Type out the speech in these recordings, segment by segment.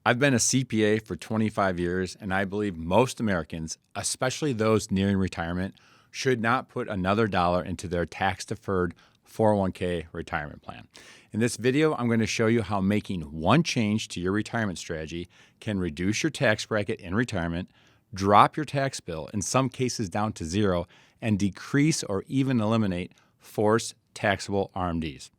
I've been a CPA for 25 years, and I believe most Americans, especially those nearing retirement, should not put another dollar into their tax-deferred 401k retirement plan. In this video, I'm going to show you how making one change to your retirement strategy can reduce your tax bracket in retirement, drop your tax bill, in some cases down to zero, and decrease or even eliminate forced taxable RMDs.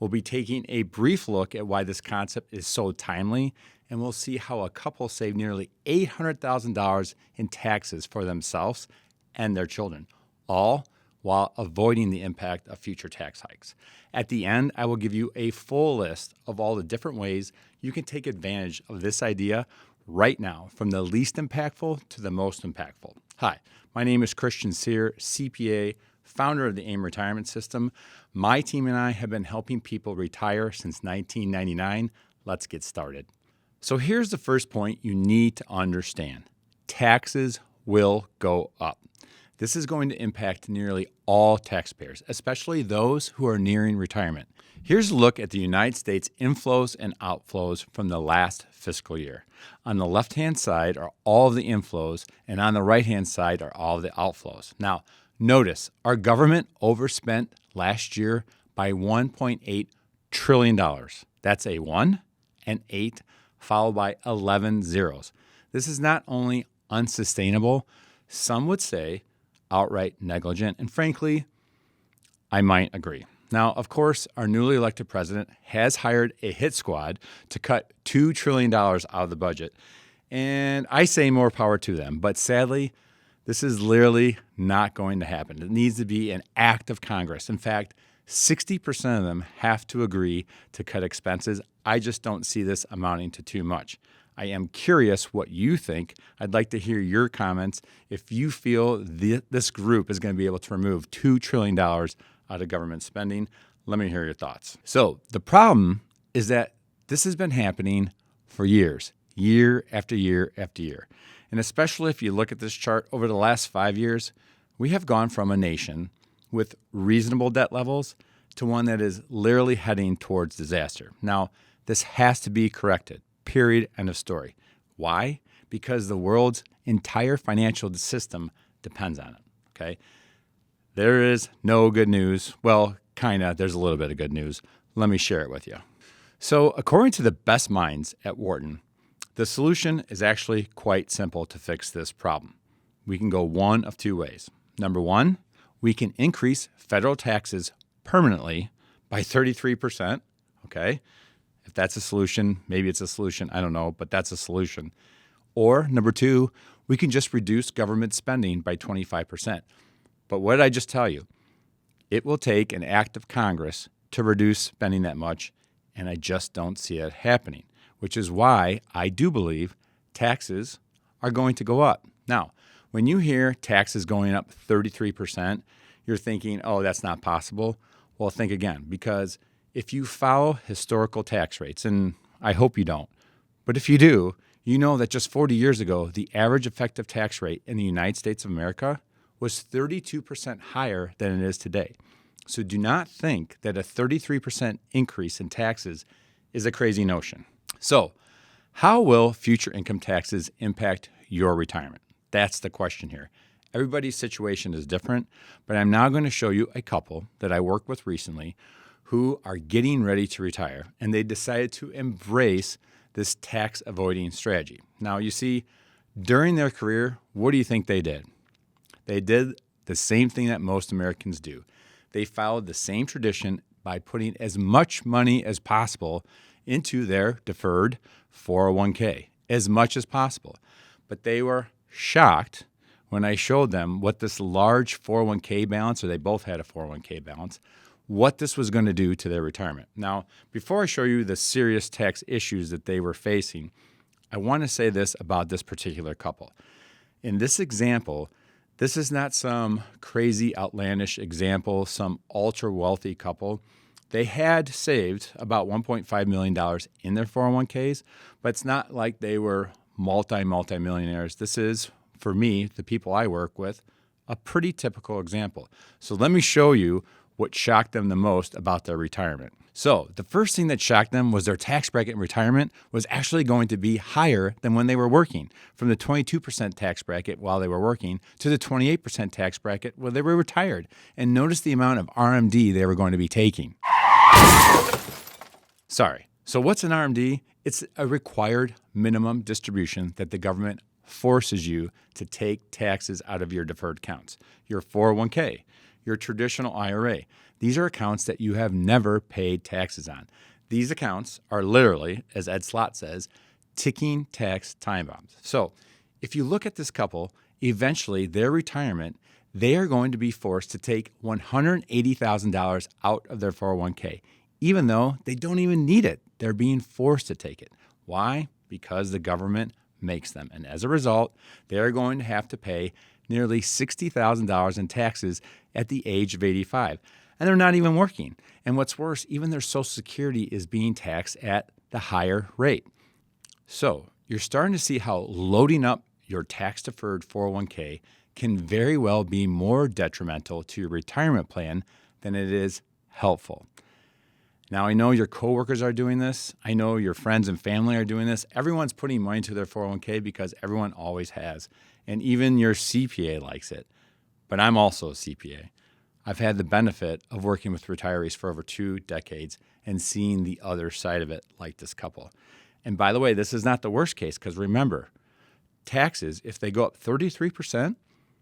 We'll be taking a brief look at why this concept is so timely, and we'll see how a couple saved nearly $800,000 in taxes for themselves and their children, all while avoiding the impact of future tax hikes. At the end, I will give you a full list of all the different ways you can take advantage of this idea right now, from the least impactful to the most impactful. Hi, my name is Christian Cyr, CPA, founder of the AIM Retirement System. My team and I have been helping people retire since 1999. Let's get started. So here's the first point you need to understand. Taxes will go up. This is going to impact nearly all taxpayers, especially those who are nearing retirement. Here's a look at the United States inflows and outflows from the last fiscal year. On the left-hand side are all of the inflows, and on the right-hand side are all of the outflows. Now, notice our government overspent last year by $1.8 trillion. That's a 1, an 8, followed by 11 zeros. This is not only unsustainable, some would say outright negligent, and frankly, I might agree. Now, of course, our newly elected president has hired a hit squad to cut $2 trillion out of the budget, and I say more power to them, but sadly, this is literally not going to happen. It needs to be an act of Congress. In fact, 60% of them have to agree to cut expenses. I just don't see this amounting to too much. I am curious what you think. I'd like to hear your comments if you feel this group is going to be able to remove $2 trillion out of government spending. Let me hear your thoughts. So the problem is that this has been happening for years, year after year after year. And especially if you look at this chart over the last 5 years, we have gone from a nation with reasonable debt levels to one that is literally heading towards disaster. Now, this has to be corrected. Period. End of story. Why? Because the world's entire financial system depends on it. Okay? There is no good news. Well, kind of. There's a little bit of good news. Let me share it with you. So, according to the best minds at Wharton, the solution is actually quite simple to fix this problem. We can go one of two ways. Number one, we can increase federal taxes permanently by 33%. Okay? If that's a solution, maybe it's a solution, I don't know, but that's a solution. Or number two, we can just reduce government spending by 25%. But what did I just tell you? It will take an act of Congress to reduce spending that much, and I just don't see it happening, which is why I do believe taxes are going to go up. Now, when you hear taxes going up 33%, you're thinking, oh, that's not possible. Well, think again, because if you follow historical tax rates, and I hope you don't, but if you do, you know that just 40 years ago, the average effective tax rate in the United States of America was 32% higher than it is today. So do not think that a 33% increase in taxes is a crazy notion. So how will future income taxes impact your retirement? That's the question here. Everybody's situation is different, but I'm now going to show you a couple that I worked with recently who are getting ready to retire, and they decided to embrace this tax avoiding strategy. Now, you see, during their career, what do you think they did? They did the same thing that most Americans do. They followed the same tradition by putting as much money as possible into their deferred 401k, as much as possible. But they were shocked when I showed them what this large 401k balance, or they both had a 401k balance, what this was going to do to their retirement. Now, before I show you the serious tax issues that they were facing, I want to say this about this particular couple. In this example, this is not some crazy, outlandish example, some ultra-wealthy couple. They had saved about $1.5 million in their 401ks, but it's not like they were multi-millionaires. This is, for me, the people I work with, a pretty typical example. So let me show you what shocked them the most about their retirement. So the first thing that shocked them was their tax bracket in retirement was actually going to be higher than when they were working, from the 22% tax bracket while they were working to the 28% tax bracket when they were retired. And notice the amount of RMD they were going to be taking. Sorry. So what's an RMD? It's a required minimum distribution that the government forces you to take taxes out of your deferred accounts. Your 401k, your traditional IRA. These are accounts that you have never paid taxes on. These accounts are literally, as Ed Slott says, ticking tax time bombs. So if you look at this couple, eventually their retirement, they are going to be forced to take $180,000 out of their 401k, even though they don't even need it. They're being forced to take it. Why? Because the government makes them. And as a result, they're going to have to pay nearly $60,000 in taxes at the age of 85. And they're not even working. And what's worse, even their Social Security is being taxed at the higher rate. So you're starting to see how loading up your tax-deferred 401k can very well be more detrimental to your retirement plan than it is helpful. Now, I know your coworkers are doing this. I know your friends and family are doing this. Everyone's putting money into their 401k because everyone always has. And even your CPA likes it. But I'm also a CPA. I've had the benefit of working with retirees for over 2 decades and seeing the other side of it, like this couple. And by the way, this is not the worst case, because remember, taxes, if they go up 33%,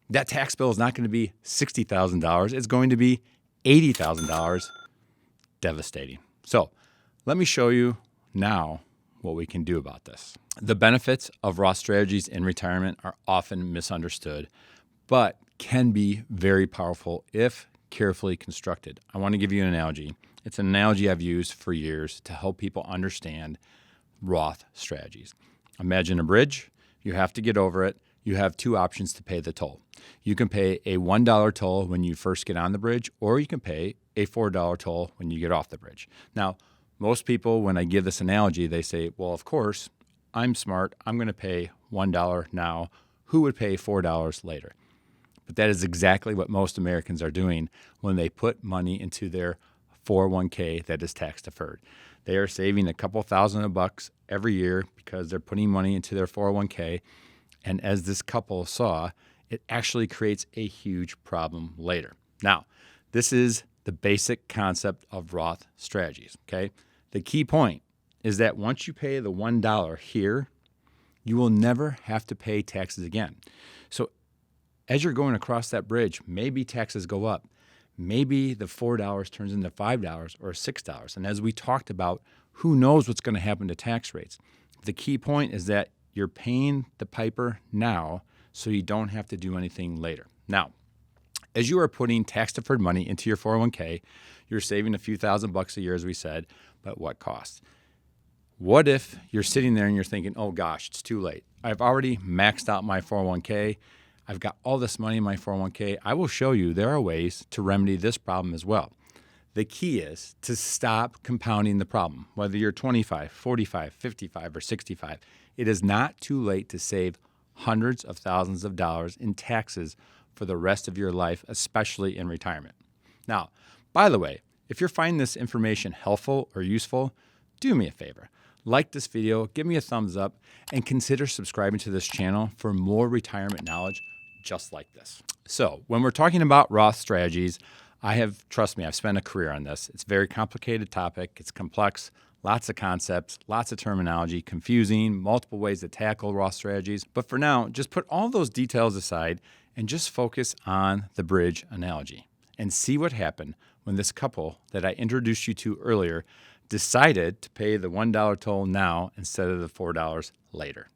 that tax bill is not going to be $60,000. It's going to be $80,000. Devastating. So let me show you now what we can do about this. The benefits of Roth strategies in retirement are often misunderstood, but can be very powerful if carefully constructed. I want to give you an analogy. It's an analogy I've used for years to help people understand Roth strategies. Imagine a bridge. You have to get over it. You have 2 options to pay the toll. You can pay a $1 toll when you first get on the bridge, or you can pay a $4 toll when you get off the bridge. Now, most people, when I give this analogy, they say, well, of course, I'm smart. I'm going to pay $1 now. Who would pay $4 later? But that is exactly what most Americans are doing when they put money into their 401k that is tax deferred. They are saving a couple $1,000 every year because they're putting money into their 401k. And as this couple saw, it actually creates a huge problem later. Now, this is the basic concept of Roth strategies, okay? The key point is that once you pay the $1 here, you will never have to pay taxes again. So as you're going across that bridge, maybe taxes go up. Maybe the $4 turns into $5 or $6. And as we talked about, who knows what's going to happen to tax rates? The key point is that you're paying the piper now so you don't have to do anything later. Now, as you are putting tax-deferred money into your 401k, you're saving a few $1,000s a year, as we said, but what cost? What if you're sitting there and you're thinking, oh gosh, it's too late. I've already maxed out my 401k. I've got all this money in my 401k. I will show you there are ways to remedy this problem as well. The key is to stop compounding the problem. Whether you're 25, 45, 55, or 65, it is not too late to save hundreds of thousands of dollars in taxes for the rest of your life, especially in retirement. Now, by the way, if you're finding this information helpful or useful, do me a favor. Like this video, give me a thumbs up, and consider subscribing to this channel for more retirement knowledge just like this. So when we're talking about Roth strategies, trust me, I've spent a career on this. It's a very complicated topic. It's complex, lots of concepts, lots of terminology, confusing, multiple ways to tackle Roth strategies. But for now, just put all those details aside and just focus on the bridge analogy and see what happened when this couple that I introduced you to earlier decided to pay the $1 toll now instead of the $4 later.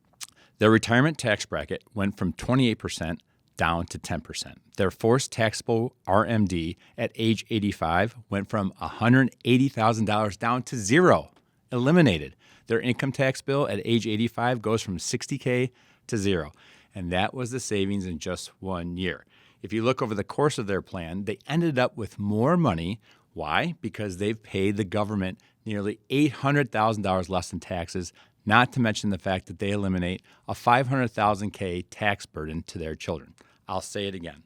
Their retirement tax bracket went from 28% down to 10%. Their forced taxable RMD at age 85 went from $180,000 down to zero, eliminated. Their income tax bill at age 85 goes from $60K to zero. And that was the savings in just 1 year. If you look over the course of their plan, they ended up with more money. Why? Because they've paid the government nearly $800,000 less in taxes, not to mention the fact that they eliminate a $500,000 tax burden to their children. I'll say it again.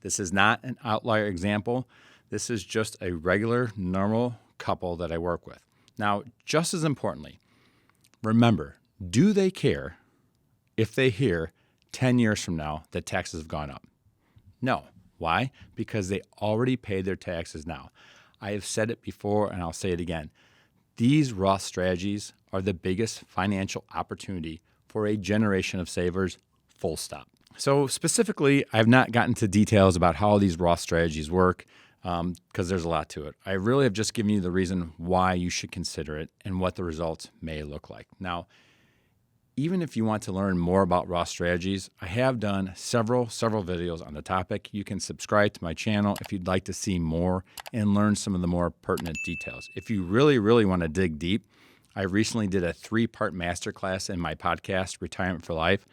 This is not an outlier example. This is just a regular, normal couple that I work with. Now, just as importantly, remember, do they care if they hear 10 years from now that taxes have gone up? No. Why? Because they already paid their taxes now. I have said it before and I'll say it again. These Roth strategies are the biggest financial opportunity for a generation of savers, full stop. So specifically, I've not gotten to details about how these Roth strategies work because there's a lot to it. I really have just given you the reason why you should consider it and what the results may look like. Now, even if you want to learn more about Roth strategies, I have done several videos on the topic. You can subscribe to my channel if you'd like to see more and learn some of the more pertinent details. If you really want to dig deep, I recently did a 3-part masterclass in my podcast, Retirement for Life.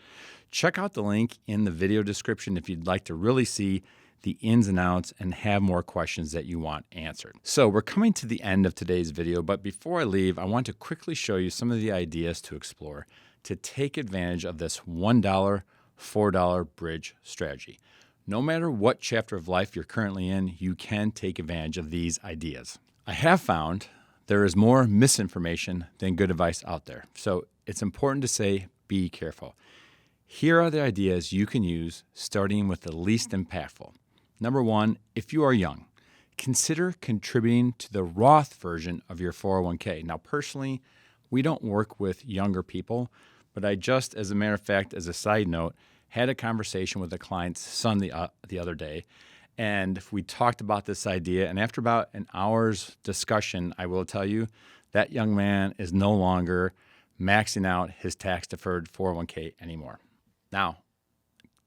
Check out the link in the video description if you'd like to really see the ins and outs and have more questions that you want answered. So we're coming to the end of today's video, but before I leave, I want to quickly show you some of the ideas to explore to take advantage of this $1, $4 bridge strategy. No matter what chapter of life you're currently in, you can take advantage of these ideas. I have found there is more misinformation than good advice out there. So it's important to say, be careful. Here are the ideas you can use, starting with the least impactful. Number 1, if you are young, consider contributing to the Roth version of your 401k. Now, personally, we don't work with younger people, but I just, as a matter of fact, as a side note, had a conversation with a client's son the other day, and we talked about this idea. And after about an hour's discussion, I will tell you that young man is no longer maxing out his tax-deferred 401k anymore. Now,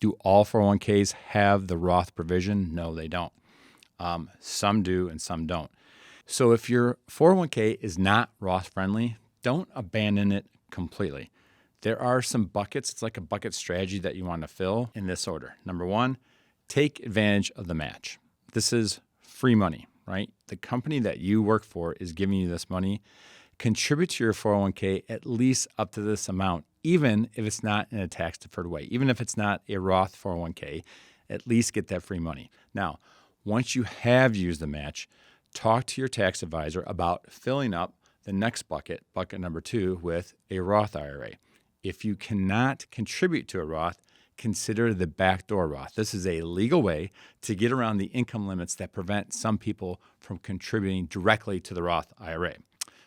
do all 401ks have the Roth provision? No, they don't. Some do and some don't. So if your 401k is not Roth friendly, don't abandon it completely. There are some buckets. It's like a bucket strategy that you want to fill in this order. Number 1, take advantage of the match. This is free money, right? The company that you work for is giving you this money. Contribute to your 401k at least up to this amount, even if it's not in a tax-deferred way. Even if it's not a Roth 401k, at least get that free money. Now, once you have used the match, talk to your tax advisor about filling up the next bucket number 2, with a Roth IRA. If you cannot contribute to a Roth, consider the backdoor Roth. This is a legal way to get around the income limits that prevent some people from contributing directly to the Roth IRA.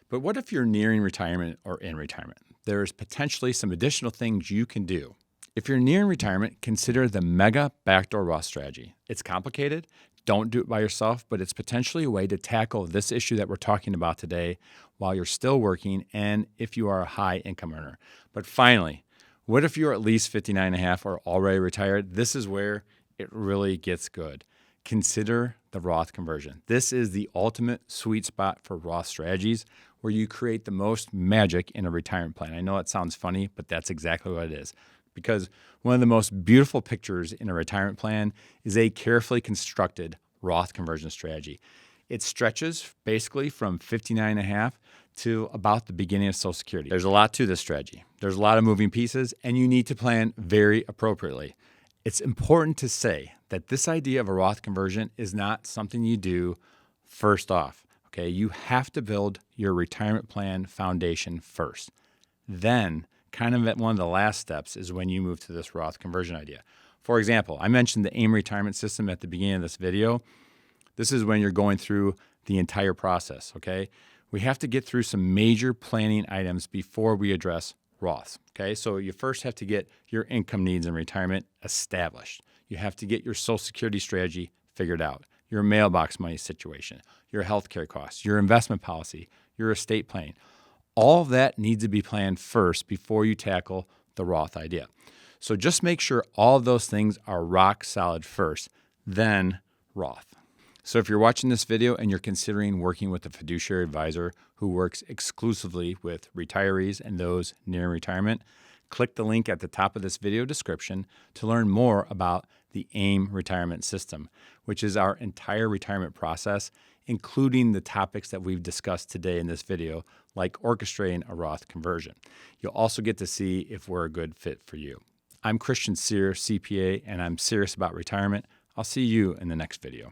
But what if you're nearing retirement or in retirement? There's potentially some additional things you can do. If you're nearing retirement, consider the mega backdoor Roth strategy. It's complicated. Don't do it by yourself, but it's potentially a way to tackle this issue that we're talking about today while you're still working and if you are a high income earner. But finally, what if you're at least 59 and a half or already retired? This is where it really gets good. Consider the Roth conversion. This is the ultimate sweet spot for Roth strategies where you create the most magic in a retirement plan. I know it sounds funny, but that's exactly what it is. Because one of the most beautiful pictures in a retirement plan is a carefully constructed Roth conversion strategy. It stretches basically from 59 and a half to about the beginning of Social Security. There's a lot to this strategy. There's a lot of moving pieces, and you need to plan very appropriately. It's important to say that this idea of a Roth conversion is not something you do first off. Okay, you have to build your retirement plan foundation first. Then, kind of at one of the last steps is when you move to this Roth conversion idea. For example, I mentioned the AIM retirement system at the beginning of this video. This is when you're going through the entire process, okay? We have to get through some major planning items before we address Roths, okay? So you first have to get your income needs in retirement established. You have to get your Social Security strategy figured out, your mailbox money situation, your healthcare costs, your investment policy, your estate planning. All of that needs to be planned first before you tackle the Roth idea. So just make sure all of those things are rock solid first, then Roth. So if you're watching this video and you're considering working with a fiduciary advisor who works exclusively with retirees and those near retirement, click the link at the top of this video description to learn more about the AIM retirement system, which is our entire retirement process, including the topics that we've discussed today in this video, like orchestrating a Roth conversion. You'll also get to see if we're a good fit for you. I'm Christian Cyr, CPA, and I'm serious about retirement. I'll see you in the next video.